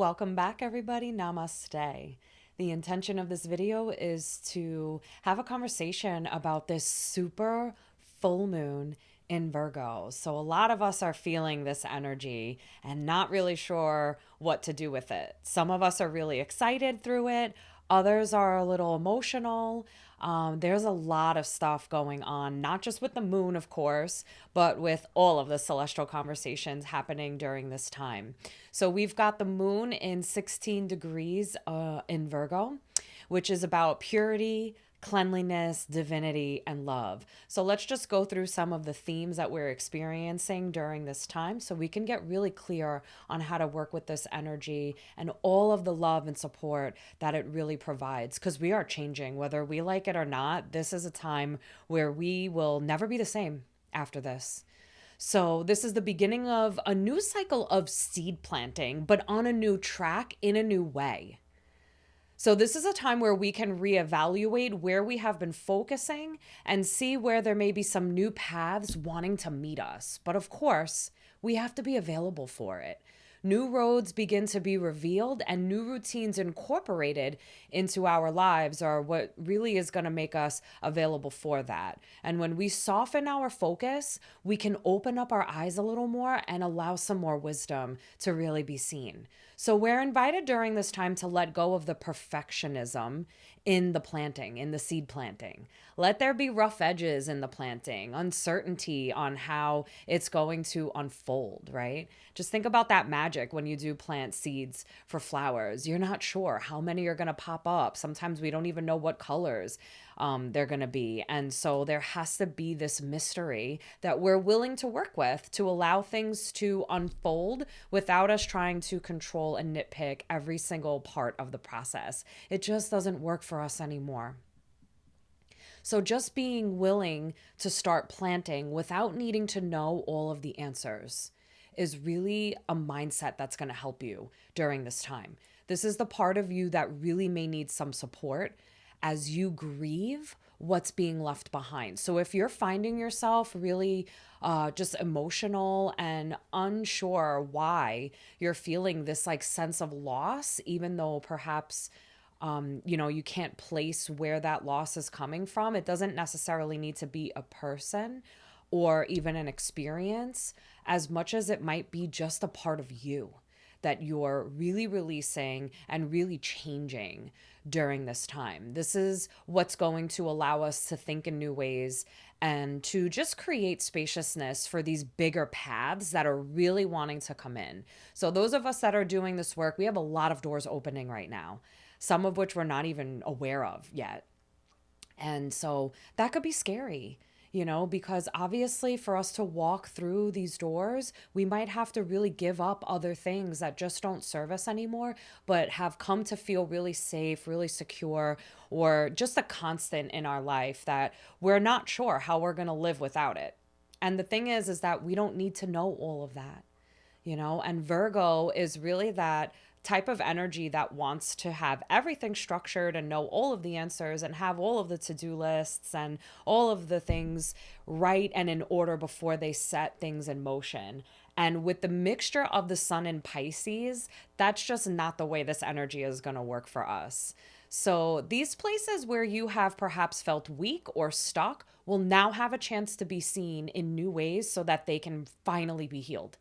Welcome back, everybody. Namaste. The intention of this video is to have a conversation about this super full moon in Virgo. So, a lot of us are feeling this energy and not really sure what to do with it. Some of us are really excited through it, others are a little emotional. There's a lot of stuff going on, not just with the moon, of course, but with all of the celestial conversations happening during this time. So we've got the moon in 16 degrees in Virgo, which is about purity, cleanliness, divinity, and love. So let's just go through some of the themes that we're experiencing during this time so we can get really clear on how to work with this energy and all of the love and support that it really provides. Because we are changing, whether we like it or not. This is a time where we will never be the same after this. So, this is the beginning of a new cycle of seed planting, but on a new track in a new way. So, this is a time where we can reevaluate where we have been focusing and see where there may be some new paths wanting to meet us. But of course, we have to be available for it. New roads begin to be revealed and new routines incorporated into our lives are what really is going to make us available for that. And when we soften our focus, we can open up our eyes a little more and allow some more wisdom to really be seen. So we're invited during this time to let go of the perfectionism in the planting, in the seed planting. Let there be rough edges in the planting, uncertainty on how it's going to unfold, right? Just think about that magic when you do plant seeds for flowers. You're not sure how many are going to pop up. Sometimes we don't even know what colors they're going to be. And so there has to be this mystery that we're willing to work with to allow things to unfold without us trying to control and nitpick every single part of the process. It just doesn't work for us anymore. So just being willing to start planting without needing to know all of the answers is really a mindset that's going to help you during this time. This is the part of you that really may need some support as you grieve what's being left behind. So if you're finding yourself really just emotional and unsure why you're feeling this like sense of loss, even though perhaps you can't place where that loss is coming from. It doesn't necessarily need to be a person or even an experience, as much as it might be just a part of you that you're really releasing and really changing during this time. This is what's going to allow us to think in new ways and to just create spaciousness for these bigger paths that are really wanting to come in. So those of us that are doing this work, we have a lot of doors opening right now, some of which we're not even aware of yet. And so that could be scary, because obviously for us to walk through these doors, we might have to really give up other things that just don't serve us anymore, but have come to feel really safe, really secure, or just a constant in our life that we're not sure how we're going to live without it. And the thing is that we don't need to know all of that, and Virgo is really that type of energy that wants to have everything structured and know all of the answers and have all of the to-do lists and all of the things right and in order before they set things in motion. And with the mixture of the sun in Pisces, that's just not the way this energy is going to work for us. So these places where you have perhaps felt weak or stuck will now have a chance to be seen in new ways so that they can finally be healed.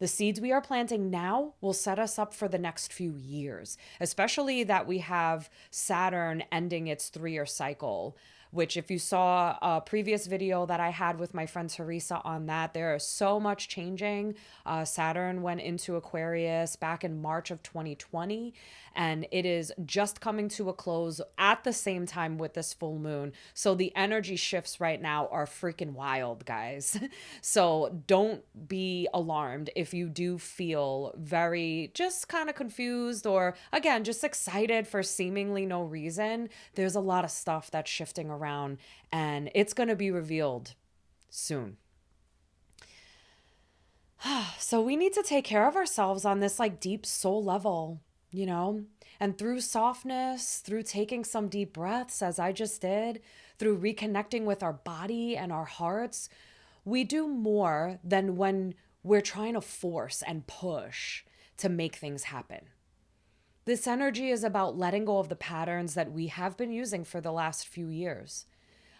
The seeds we are planting now will set us up for the next few years, especially that we have Saturn ending its 3-year cycle, which if you saw a previous video that I had with my friend Teresa on that, there is so much changing. Saturn went into Aquarius back in March of 2020, and it is just coming to a close at the same time with this full moon. So the energy shifts right now are freaking wild, guys. So don't be alarmed if you do feel very just kind of confused or, again, just excited for seemingly no reason. There's a lot of stuff that's shifting around and it's going to be revealed soon. So we need to take care of ourselves on this like deep soul level, and through softness, through taking some deep breaths, as I just did, through reconnecting with our body and our hearts, we do more than when we're trying to force and push to make things happen. This energy is about letting go of the patterns that we have been using for the last few years.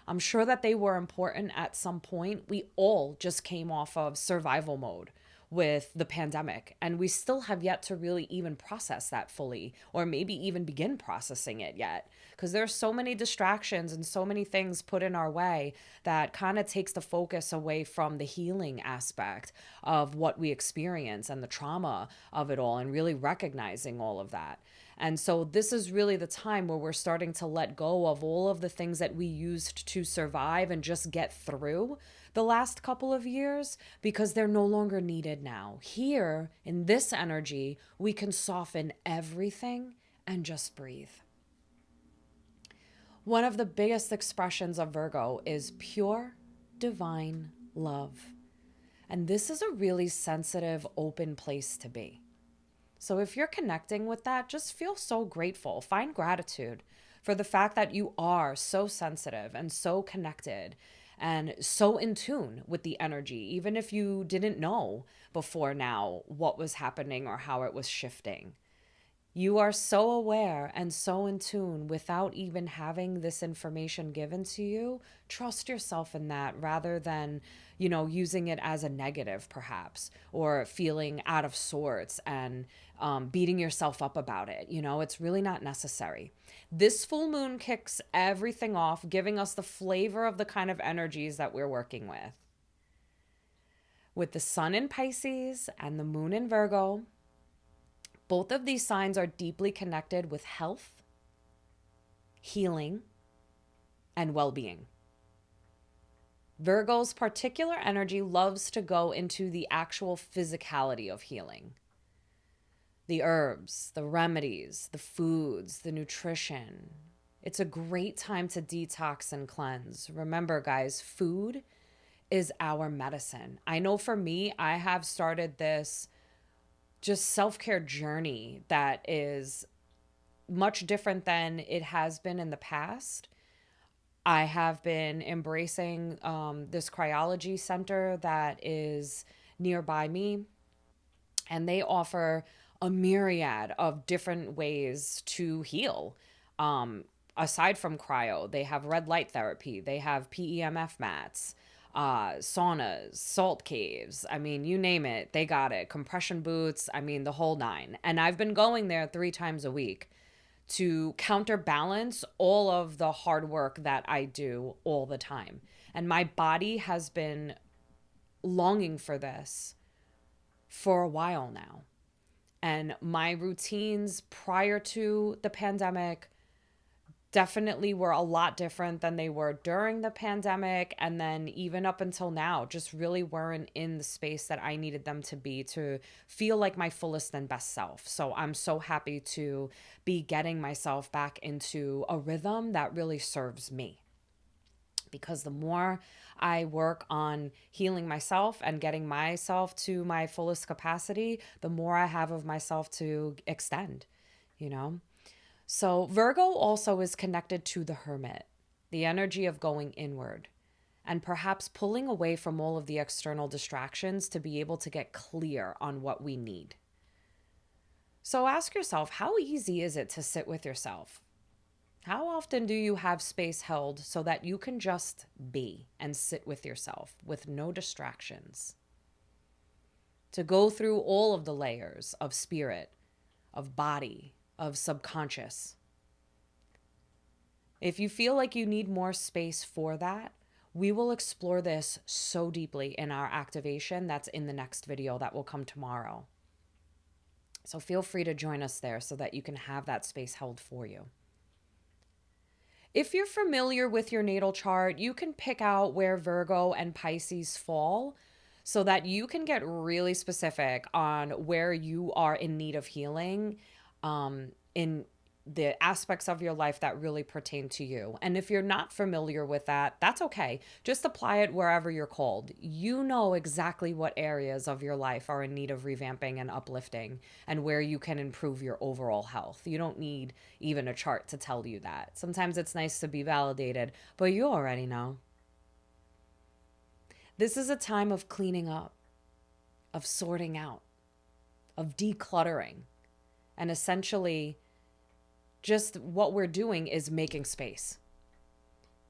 I'm sure that they were important at some point. We all just came off of survival mode with the pandemic, and we still have yet to really even process that fully, or maybe even begin processing it yet. Because there's so many distractions and so many things put in our way that kind of takes the focus away from the healing aspect of what we experience and the trauma of it all, and really recognizing all of that. And so this is really the time where we're starting to let go of all of the things that we used to survive and just get through the last couple of years, because they're no longer needed now. Here in this energy, we can soften everything and just breathe. One of the biggest expressions of Virgo is pure divine love. And this is a really sensitive, open place to be. So if you're connecting with that, just feel so grateful. Find gratitude for the fact that you are so sensitive and so connected and so in tune with the energy, even if you didn't know before now what was happening or how it was shifting. You are so aware and so in tune without even having this information given to you. Trust yourself in that rather than, using it as a negative perhaps, or feeling out of sorts and beating yourself up about it. It's really not necessary. This full moon kicks everything off, giving us the flavor of the kind of energies that we're working with. With the sun in Pisces and the moon in Virgo, both of these signs are deeply connected with health, healing, and well-being. Virgo's particular energy loves to go into the actual physicality of healing. The herbs, the remedies, the foods, the nutrition. It's a great time to detox and cleanse. Remember, guys, food is our medicine. I know for me, I have started this just self-care journey that is much different than it has been in the past. I have been embracing this cryology center that is nearby me, and they offer a myriad of different ways to heal. Aside from cryo, they have red light therapy, they have PEMF mats, saunas, salt caves. I mean, you name it, they got it. Compression boots, I mean, the whole nine. And I've been going there 3 times a week to counterbalance all of the hard work that I do all the time. And my body has been longing for this for a while now. And my routines prior to the pandemic definitely were a lot different than they were during the pandemic. And then even up until now, just really weren't in the space that I needed them to be to feel like my fullest and best self. So I'm so happy to be getting myself back into a rhythm that really serves me. Because the more I work on healing myself and getting myself to my fullest capacity, the more I have of myself to extend, So Virgo also is connected to the hermit, the energy of going inward and perhaps pulling away from all of the external distractions to be able to get clear on what we need. So ask yourself, how easy is it to sit with yourself? How often do you have space held so that you can just be and sit with yourself with no distractions? To go through all of the layers of spirit, of body, of subconscious. If you feel like you need more space for that, we will explore this so deeply in our activation that's in the next video that will come tomorrow. So feel free to join us there so that you can have that space held for you. If you're familiar with your natal chart, you can pick out where Virgo and Pisces fall so that you can get really specific on where you are in need of healing in the aspects of your life that really pertain to you. And if you're not familiar with that, that's okay. Just apply it wherever you're called. You know exactly what areas of your life are in need of revamping and uplifting and where you can improve your overall health. You don't need even a chart to tell you that. Sometimes it's nice to be validated, but you already know. This is a time of cleaning up, of sorting out, of decluttering, And essentially, just what we're doing is making space.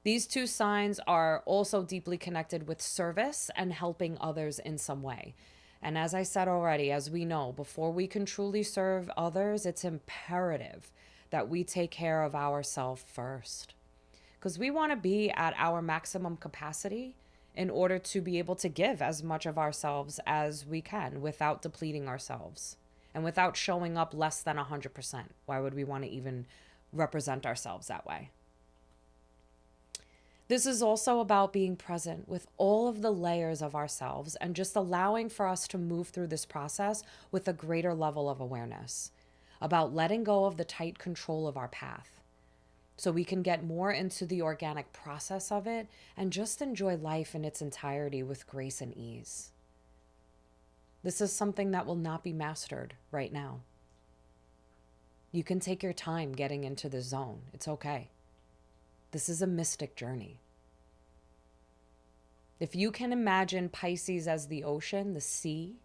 These two signs are also deeply connected with service and helping others in some way. And as I said already, as we know, before we can truly serve others, it's imperative that we take care of ourselves first. Because we want to be at our maximum capacity in order to be able to give as much of ourselves as we can without depleting ourselves and without showing up less than 100%. Why would we want to even represent ourselves that way? This is also about being present with all of the layers of ourselves and just allowing for us to move through this process with a greater level of awareness, about letting go of the tight control of our path so we can get more into the organic process of it and just enjoy life in its entirety with grace and ease. This is something that will not be mastered right now. You can take your time getting into the zone. It's okay. This is a mystic journey. If you can imagine Pisces as the ocean, the sea,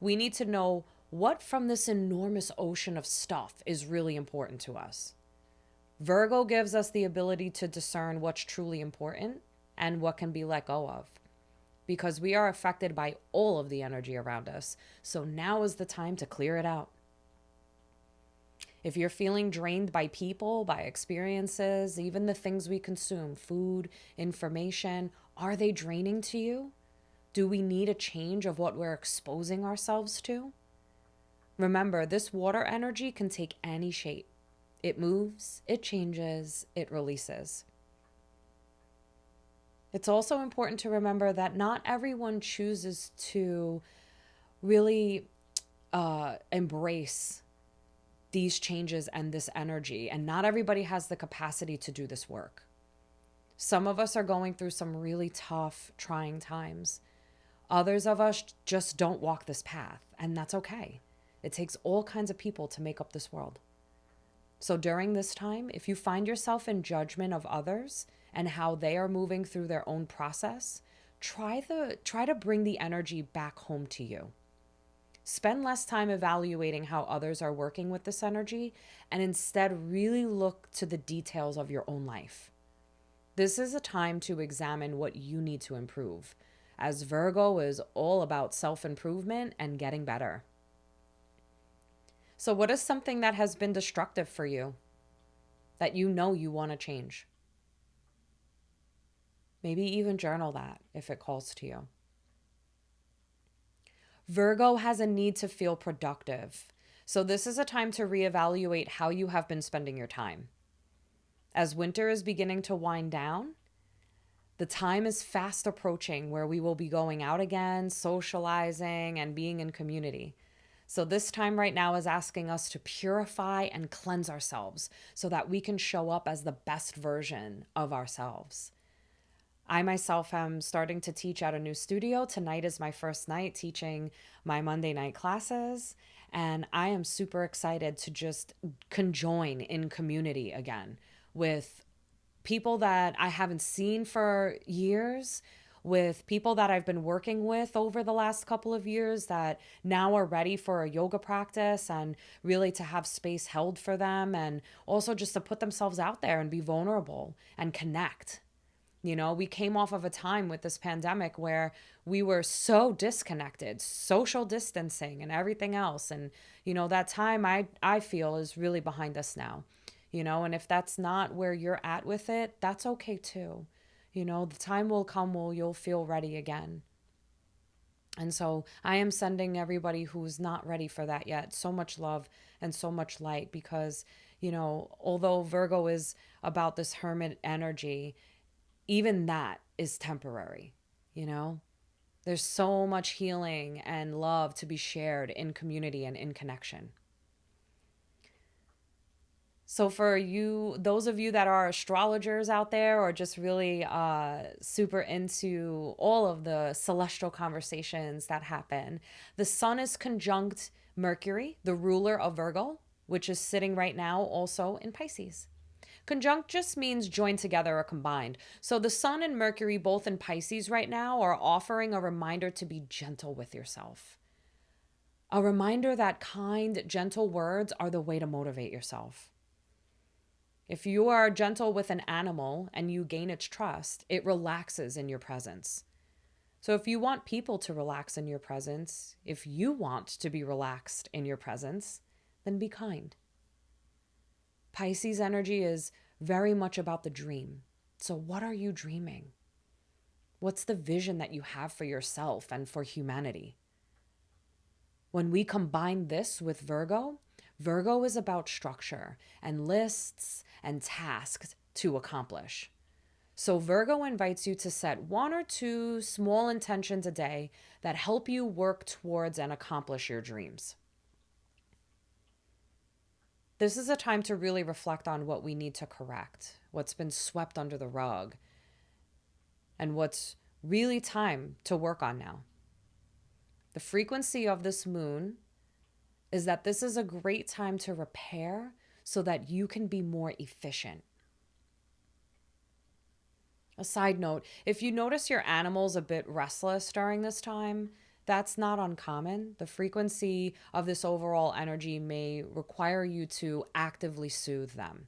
we need to know what from this enormous ocean of stuff is really important to us. Virgo gives us the ability to discern what's truly important and what can be let go of, because we are affected by all of the energy around us. So now is the time to clear it out. If you're feeling drained by people, by experiences, even the things we consume, food, information, are they draining to you? Do we need a change of what we're exposing ourselves to? Remember, this water energy can take any shape. It moves, it changes, it releases. It's also important to remember that not everyone chooses to really embrace these changes and this energy, and not everybody has the capacity to do this work. Some of us are going through some really tough, trying times. Others of us just don't walk this path, and that's okay. It takes all kinds of people to make up this world. So during this time, if you find yourself in judgment of others and how they are moving through their own process, try to bring the energy back home to you. Spend less time evaluating how others are working with this energy and instead really look to the details of your own life. This is a time to examine what you need to improve, as Virgo is all about self-improvement and getting better. So what is something that has been destructive for you that you know you want to change? Maybe even journal that if it calls to you. Virgo has a need to feel productive. So this is a time to reevaluate how you have been spending your time. As winter is beginning to wind down, the time is fast approaching where we will be going out again, socializing, and being in community. So this time right now is asking us to purify and cleanse ourselves so that we can show up as the best version of ourselves. I myself am starting to teach at a new studio. Tonight is my first night teaching my Monday night classes, and I am super excited to just conjoin in community again with people that I haven't seen for years, with people that I've been working with over the last couple of years that now are ready for a yoga practice and really to have space held for them, and also just to put themselves out there and be vulnerable and connect. You know, we came off of a time with this pandemic where we were so disconnected, social distancing and everything else. And, you know, that time I feel is really behind us now, you know, and if that's not where you're at with it, that's okay too. You know, the time will come where you'll feel ready again. And so I am sending everybody who's not ready for that yet so much love and so much light, because, you know, although Virgo is about this hermit energy, even that is temporary, you know? There's so much healing and love to be shared in community and in connection. So for you, those of you that are astrologers out there, or just really super into all of the celestial conversations that happen, the sun is conjunct Mercury, the ruler of Virgo, which is sitting right now also in Pisces. Conjunct just means joined together or combined. So the sun and Mercury, both in Pisces right now, are offering a reminder to be gentle with yourself. A reminder that kind, gentle words are the way to motivate yourself. If you are gentle with an animal and you gain its trust, it relaxes in your presence. So if you want people to relax in your presence, if you want to be relaxed in your presence, then be kind. Pisces energy is very much about the dream. So what are you dreaming? What's the vision that you have for yourself and for humanity? When we combine this with Virgo, Virgo is about structure and lists and tasks to accomplish. So Virgo invites you to set 1 or 2 small intentions a day that help you work towards and accomplish your dreams. This is a time to really reflect on what we need to correct, what's been swept under the rug, and what's really time to work on now. The frequency of this moon is that this is a great time to repair so that you can be more efficient. A side note, if you notice your animals a bit restless during this time, that's not uncommon. The frequency of this overall energy may require you to actively soothe them.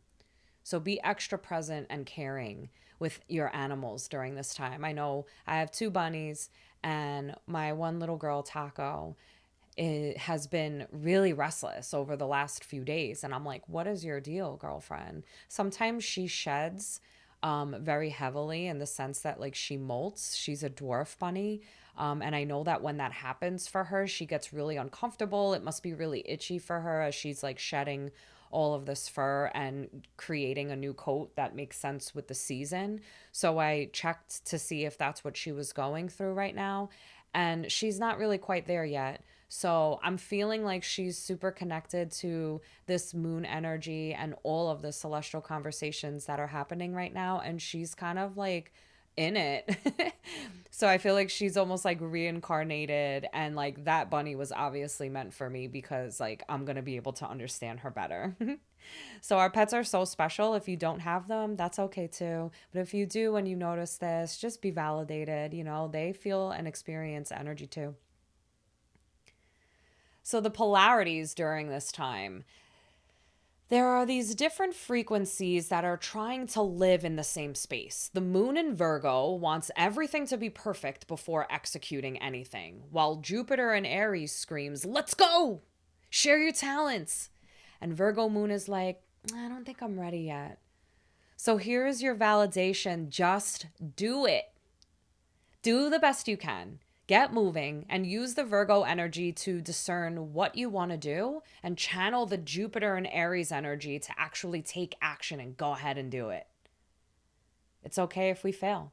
So be extra present and caring with your animals during this time. I know I have 2 bunnies, and my one little girl, Taco, has been really restless over the last few days. And I'm like, what is your deal, girlfriend? Sometimes she sheds very heavily in the sense that like she molts. She's a dwarf bunny. And I know that when that happens for her, she gets really uncomfortable. It must be really itchy for her as she's like shedding all of this fur and creating a new coat that makes sense with the season. So I checked to see if that's what she was going through right now. And she's not really quite there yet. So I'm feeling like she's super connected to this moon energy and all of the celestial conversations that are happening right now. And she's kind of like in it. So I feel like she's almost like reincarnated, and like that bunny was obviously meant for me because like I'm going to be able to understand her better. So our pets are so special. If you don't have them, that's okay too. But if you do and you notice this, just be validated. You know, they feel and experience energy too. So the polarities during this time, there are these different frequencies that are trying to live in the same space. The moon in Virgo wants everything to be perfect before executing anything, while Jupiter in Aries screams, "Let's go! Share your talents!" And Virgo moon is like, "I don't think I'm ready yet." So here's your validation. Just do it. Do the best you can. Get moving and use the Virgo energy to discern what you want to do and channel the Jupiter and Aries energy to actually take action and go ahead and do it. It's okay if we fail.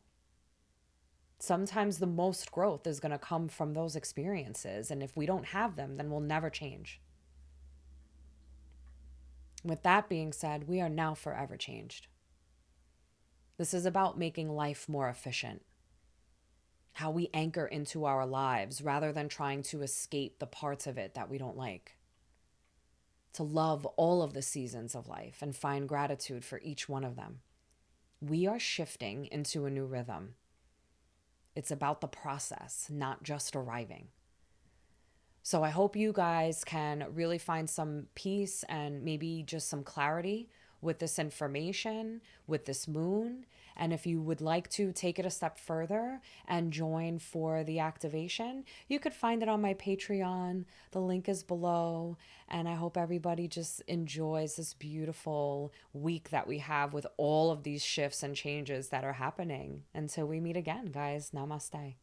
Sometimes the most growth is going to come from those experiences. And if we don't have them, then we'll never change. With that being said, we are now forever changed. This is about making life more efficient. How we anchor into our lives rather than trying to escape the parts of it that we don't like. To love all of the seasons of life and find gratitude for each one of them. We are shifting into a new rhythm. It's about the process, not just arriving. So I hope you guys can really find some peace and maybe just some clarity with this information, with this moon. And if you would like to take it a step further and join for the activation, you could find it on my Patreon. The link is below. And I hope everybody just enjoys this beautiful week that we have with all of these shifts and changes that are happening. Until we meet again, guys. Namaste.